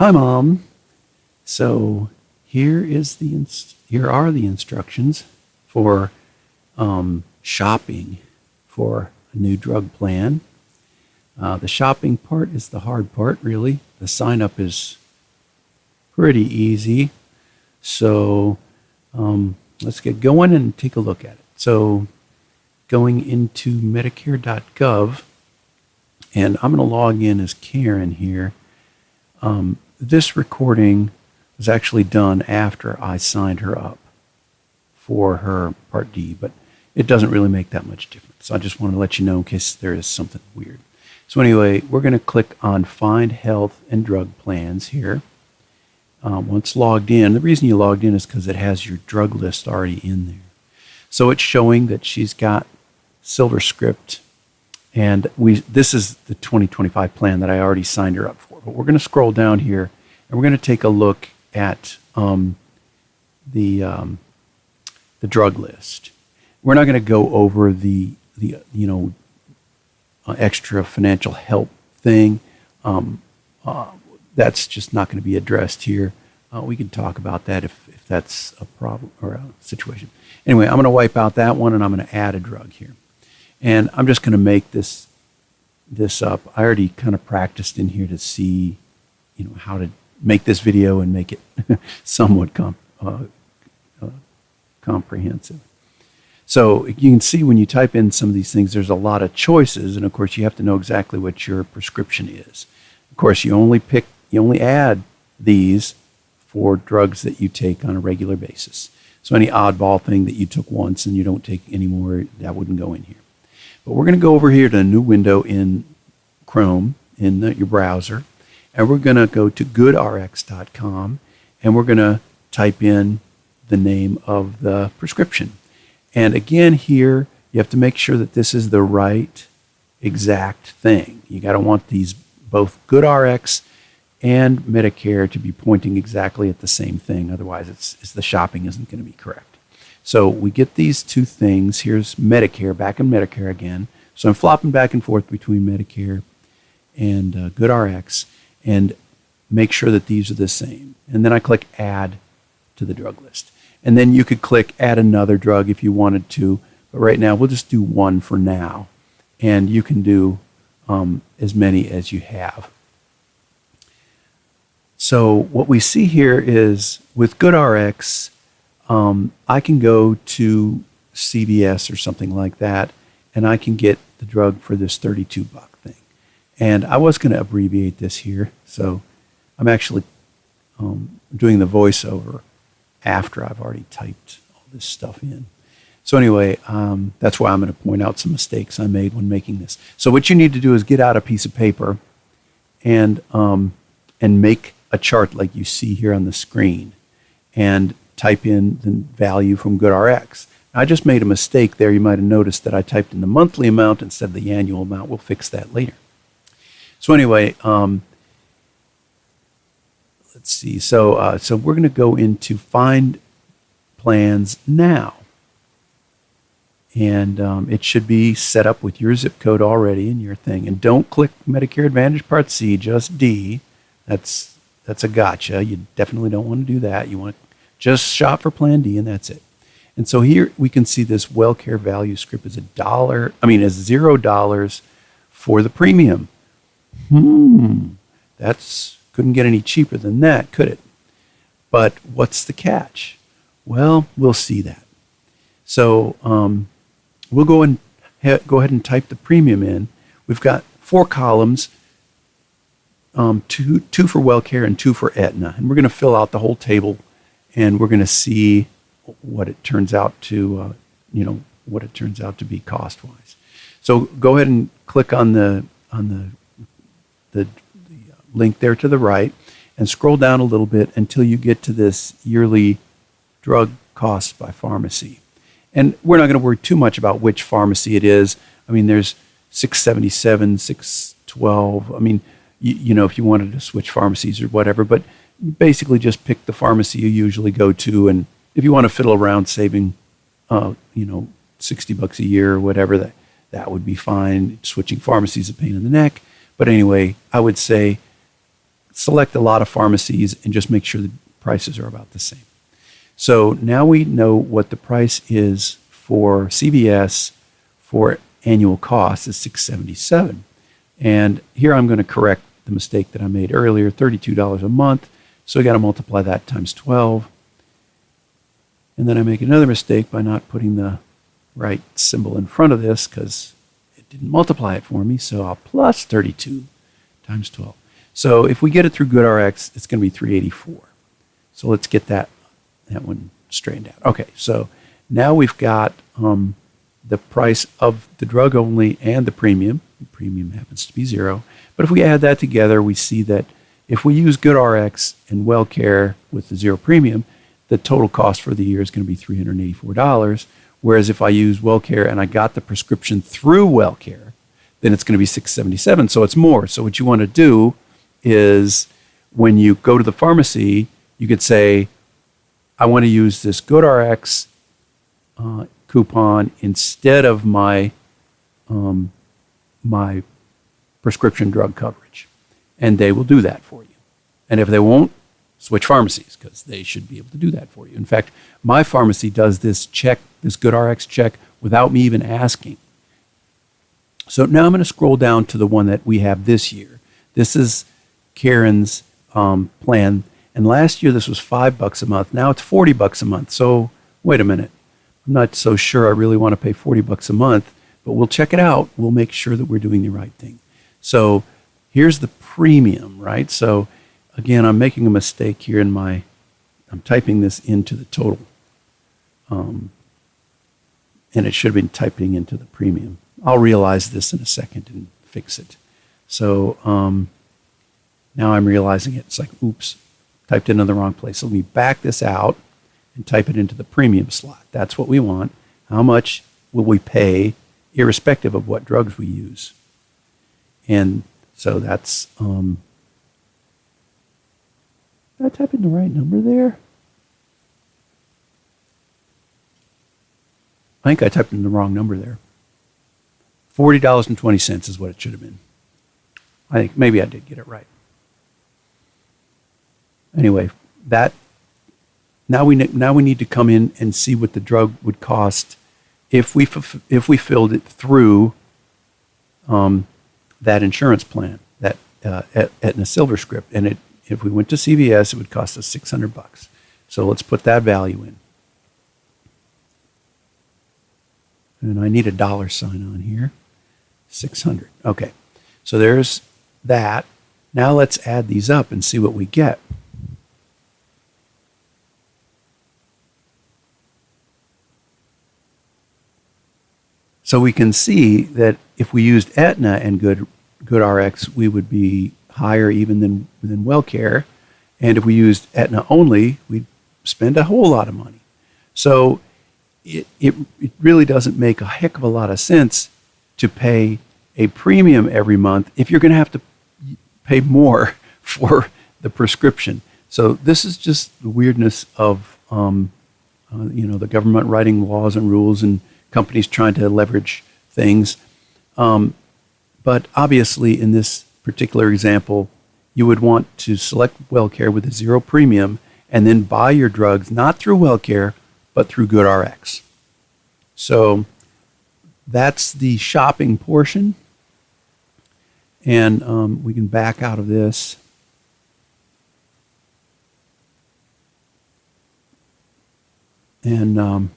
Hi, Mom. So here are the instructions for shopping for a new drug plan. The shopping part is the hard part, really. The sign up is pretty easy. So let's get going and take a look at it. So going into Medicare.gov, and I'm going to log in as Karen here. This recording was actually done after I signed her up for her Part D, but it doesn't really make that much difference. So I just want to let you know in case there is something weird. So anyway, we're going to click on Find Health and Drug Plans here. Once logged in, the reason you logged in is because it has your drug list already in there. So it's showing that she's got SilverScript, and this is the 2025 plan that I already signed her up for. But we're going to scroll down here, and we're going to take a look at the drug list. We're not going to go over the extra financial help thing. That's just not going to be addressed here. We can talk about that if that's a problem or a situation. Anyway, I'm going to wipe out that one, and I'm going to add a drug here. And I'm just going to make this up. I already kind of practiced in here to see, how to make this video and make it somewhat comprehensive. So you can see when you type in some of these things, there's a lot of choices, and of course you have to know exactly what your prescription is. Of course, you only add these for drugs that you take on a regular basis. So any oddball thing that you took once and you don't take anymore, that wouldn't go in here. But we're going to go over here to a new window in Chrome, in your browser, and we're going to go to GoodRx.com, and we're going to type in the name of the prescription. And again here, you have to make sure that this is the right exact thing. You got to want these, both GoodRx and Medicare, to be pointing exactly at the same thing. Otherwise, the shopping isn't going to be correct. So we get these two things. Here's Medicare, back in Medicare again. So I'm flopping back and forth between Medicare and GoodRx, and make sure that these are the same. And then I click Add to the drug list. And then you could click Add another drug if you wanted to, but right now we'll just do one for now. And you can do as many as you have. So what we see here is with GoodRx, I can go to CVS or something like that, and I can get the drug for this $32 thing. And I was going to abbreviate this here, so I'm actually doing the voiceover after I've already typed all this stuff in. So anyway, that's why I'm going to point out some mistakes I made when making this. So what you need to do is get out a piece of paper and make a chart like you see here on the screen, and type in the value from GoodRx. I just made a mistake there. You might have noticed that I typed in the monthly amount instead of the annual amount. We'll fix that later. So anyway, let's see. So we're going to go into Find Plans Now. And it should be set up with your zip code already in your thing. And don't click Medicare Advantage Part C, just D. That's a gotcha. You definitely don't want to do that. You want to just shop for Plan D, and that's it. And so here we can see this WellCare value script is $0 for the premium. That's couldn't get any cheaper than that, could it? But what's the catch? Well, we'll see that. So we'll go ahead and type the premium in. We've got 4 columns, two for WellCare and 2 for Aetna, and we're going to fill out the whole table, and we're going to see what it turns out to, what it turns out to be cost-wise. So go ahead and click on the link there to the right, and scroll down a little bit until you get to this yearly drug costs by pharmacy. And we're not going to worry too much about which pharmacy it is. I mean, there's 677, 612. I mean, if you wanted to switch pharmacies or whatever, but basically just pick the pharmacy you usually go to, and if you want to fiddle around saving, $60 a year or whatever, that would be fine. Switching pharmacies is a pain in the neck, but anyway, I would say select a lot of pharmacies and just make sure the prices are about the same. So now we know what the price is for CVS for annual cost is $677. And here I'm going to correct the mistake that I made earlier, $32 a month. So I got to multiply that times 12. And then I make another mistake by not putting the right symbol in front of this because it didn't multiply it for me. So I'll plus 32 times 12. So if we get it through GoodRx, it's going to be 384. So let's get that one straightened out. Okay, so now we've got the price of the drug only and the premium. The premium happens to be 0. But if we add that together, we see that if we use GoodRx and WellCare with the 0 premium, the total cost for the year is going to be $384. Whereas if I use WellCare and I got the prescription through WellCare, then it's going to be $677. So it's more. So what you want to do is when you go to the pharmacy, you could say, I want to use this GoodRx coupon instead of my my prescription drug coverage. And they will do that for you. And if they won't, switch pharmacies because they should be able to do that for you. In fact, my pharmacy does this check, this GoodRx check, without me even asking. So now I'm going to scroll down to the one that we have this year. This is Karen's plan. And last year this was $5 a month. Now it's $40 a month. So wait a minute. I'm not so sure I really want to pay $40 a month, but we'll check it out. We'll make sure that we're doing the right thing. So here's the premium, right? So again, I'm making a mistake here I'm typing this into the total. And it should have been typing into the premium. I'll realize this in a second and fix it. So now I'm realizing it. It's like, oops, typed it in the wrong place. So let me back this out and type it into the premium slot. That's what we want. How much will we pay irrespective of what drugs we use? And so that's, did I type in the right number there? I think I typed in the wrong number there. $40.20 is what it should have been. I think maybe I did get it right. Anyway, now we need to come in and see what the drug would cost if we filled it through that insurance plan, that Aetna Silver Script, and if we went to CVS, it would cost us $600. So let's put that value in. And I need a dollar sign on here. 600. Okay. So there's that. Now let's add these up and see what we get. So we can see that if we used Aetna and GoodRx, we would be higher even than WellCare. And if we used Aetna only, we'd spend a whole lot of money. So it really doesn't make a heck of a lot of sense to pay a premium every month if you're going to have to pay more for the prescription. So this is just the weirdness of the government writing laws and rules and companies trying to leverage things. But obviously in this particular example, you would want to select WellCare with a 0 premium and then buy your drugs not through WellCare, but through GoodRx. So that's the shopping portion. And we can back out of this. And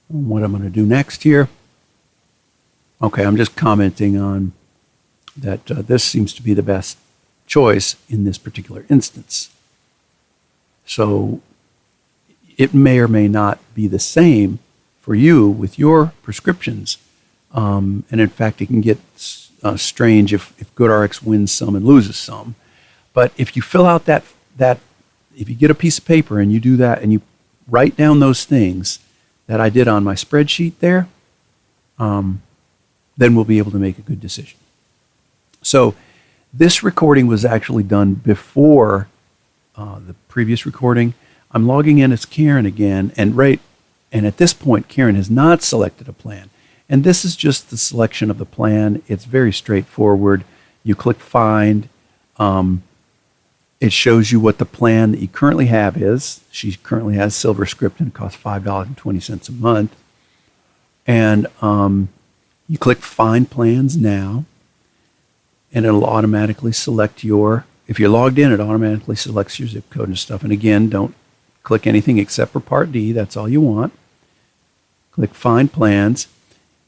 what I'm going to do next here. Okay, I'm just commenting on that this seems to be the best choice in this particular instance. So it may or may not be the same for you with your prescriptions. And in fact, it can get strange if GoodRx wins some and loses some. But if you fill out that if you get a piece of paper and you do that and you write down those things that I did on my spreadsheet there, then we'll be able to make a good decision. So this recording was actually done before the previous recording. I'm logging in as Karen again, and at this point, Karen has not selected a plan. And this is just the selection of the plan. It's very straightforward. You click Find, It shows you what the plan that you currently have is. She currently has SilverScript and it costs $5.20 a month. And you click Find Plans Now, and it'll automatically select if you're logged in, it automatically selects your zip code and stuff. And again, don't click anything except for Part D. That's all you want. Click Find Plans,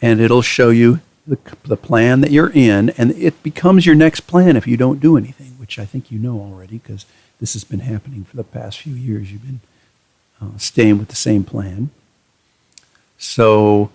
and it'll show you the plan that you're in, and it becomes your next plan if you don't do anything, which I think you know already because this has been happening for the past few years. You've been staying with the same plan. So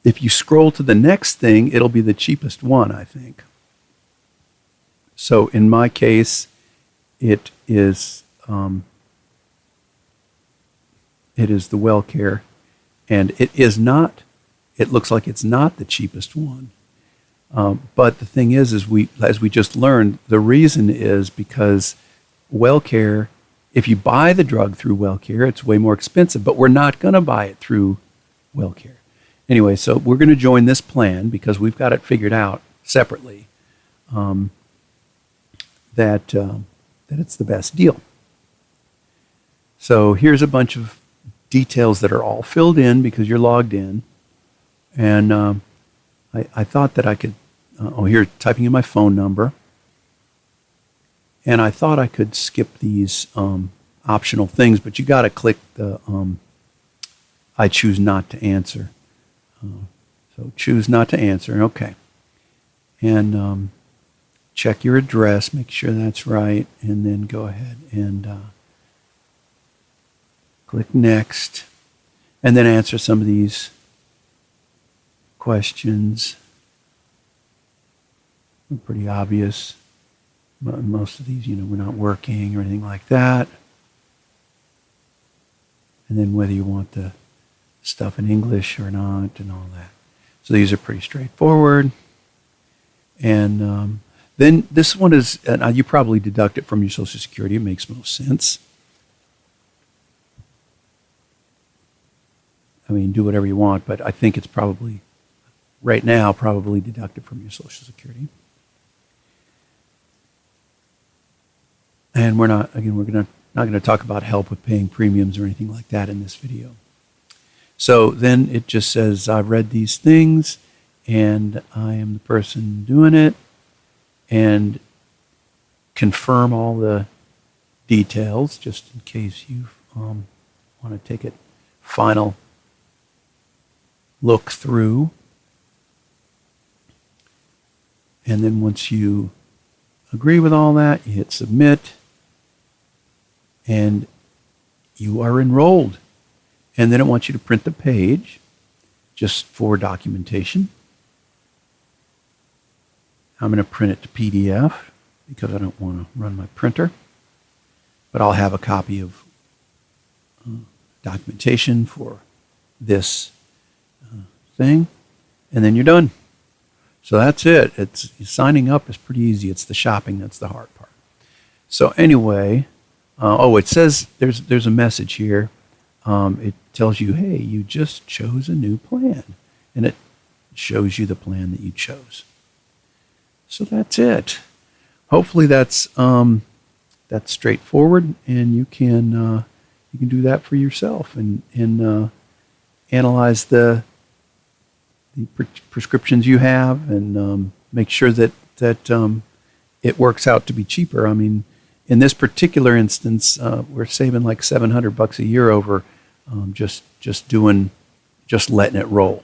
if you scroll to the next thing, it'll be the cheapest one, I think. So in my case, it is the WellCare, and it is not. It looks like it's not the cheapest one. But the thing is as we just learned, the reason is because WellCare, if you buy the drug through WellCare, it's way more expensive, but we're not going to buy it through WellCare. Anyway, so we're going to join this plan because we've got it figured out separately that it's the best deal. So here's a bunch of details that are all filled in because you're logged in. And I thought that I could, here, typing in my phone number. And I thought I could skip these optional things, but you got to click the I choose not to answer. So choose not to answer, okay. And check your address, make sure that's right, and then go ahead and click next. And then answer some of these questions. They're pretty obvious. Most of these, we're not working or anything like that. And then whether you want the stuff in English or not and all that. So these are pretty straightforward. And then this one is, you probably deduct it from your Social Security. It makes most sense. I mean, do whatever you want, but I think it's probably, right now, probably deducted from your Social Security. And we're not going to talk about help with paying premiums or anything like that in this video. So then it just says, I've read these things, and I am the person doing it, and confirm all the details, just in case you want to take a final look through. And then once you agree with all that, you hit submit, and you are enrolled. And then it wants you to print the page just for documentation. I'm going to print it to PDF because I don't want to run my printer. But I'll have a copy of documentation for this thing. And then you're done. So that's it. Signing up is pretty easy. It's the shopping that's the hard part. So anyway, it says there's a message here. It tells you, hey, you just chose a new plan. And it shows you the plan that you chose. So that's it. Hopefully that's straightforward, and you can do that for yourself and analyze the prescriptions you have and make sure that it works out to be cheaper. I mean, in this particular instance, we're saving like $700 a year over just letting it roll.